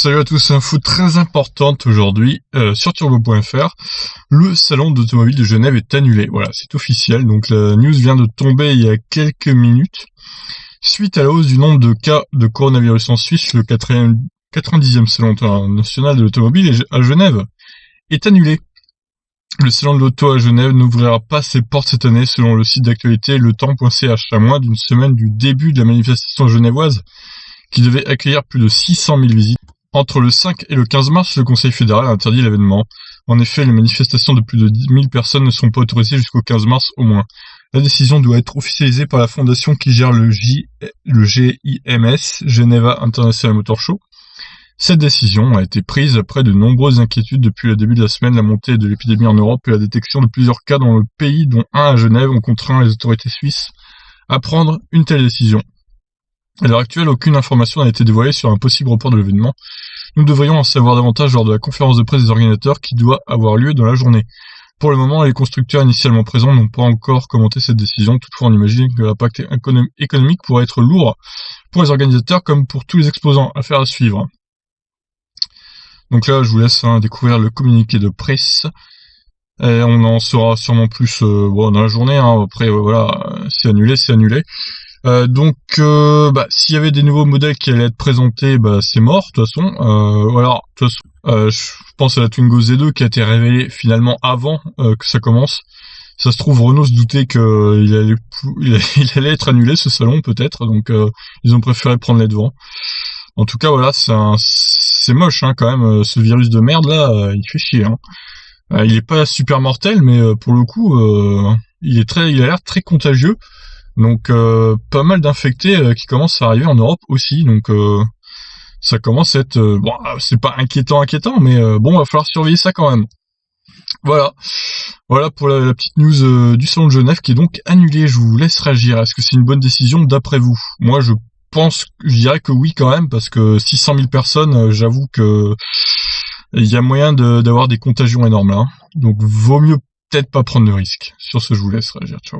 Salut à tous, info très importante aujourd'hui sur turbo.fr. Le salon d'automobile de Genève est annulé. Voilà, c'est officiel. Donc la news vient de tomber il y a quelques minutes. Suite à la hausse du nombre de cas de coronavirus en Suisse, le 90e salon international de l'automobile à Genève est annulé. Le salon de l'auto à Genève n'ouvrira pas ses portes cette année selon le site d'actualité letemps.ch à moins d'une semaine du début de la manifestation genevoise qui devait accueillir plus de 600 000 visites. Entre le 5 et le 15 mars, le Conseil fédéral a interdit l'événement. En effet, les manifestations de plus de 10 000 personnes ne sont pas autorisées jusqu'au 15 mars au moins. La décision doit être officialisée par la fondation qui gère le GIMS, Geneva International Motor Show. Cette décision a été prise après de nombreuses inquiétudes depuis le début de la semaine. La montée de l'épidémie en Europe et la détection de plusieurs cas dans le pays, dont un à Genève, ont contraint les autorités suisses à prendre une telle décision. À l'heure actuelle, aucune information n'a été dévoilée sur un possible report de l'événement. Nous devrions en savoir davantage lors de la conférence de presse des organisateurs qui doit avoir lieu dans la journée. Pour le moment, les constructeurs initialement présents n'ont pas encore commenté cette décision. Toutefois, on imagine que l'impact économique pourrait être lourd pour les organisateurs comme pour tous les exposants. Affaire à suivre. Donc là, je vous laisse découvrir le communiqué de presse. Et on en saura sûrement plus dans la journée. Après, voilà, c'est annulé. S'il y avait des nouveaux modèles qui allaient être présentés, c'est mort, de toute façon. Je pense à la Twingo Z2 qui a été révélée finalement avant que ça commence. Ça se trouve, Renault se doutait qu'il allait être annulé ce salon peut-être, donc ils ont préféré prendre les devants. En tout cas, voilà, c'est moche quand même, ce virus de merde là, il fait chier. Il est pas super mortel, mais pour le coup, il a l'air très contagieux. Donc pas mal d'infectés qui commencent à arriver en Europe aussi, donc ça commence à être c'est pas inquiétant, mais va falloir surveiller ça quand même. Voilà pour la petite news du salon de Genève qui est donc annulé. Je vous laisse réagir. Est-ce que c'est une bonne décision d'après vous? Moi je dirais que oui quand même, parce que 600 000 personnes, j'avoue que il y a moyen d'avoir des contagions énormes là. Donc vaut mieux peut-être pas prendre de risques. Sur ce, je vous laisse réagir. Ciao.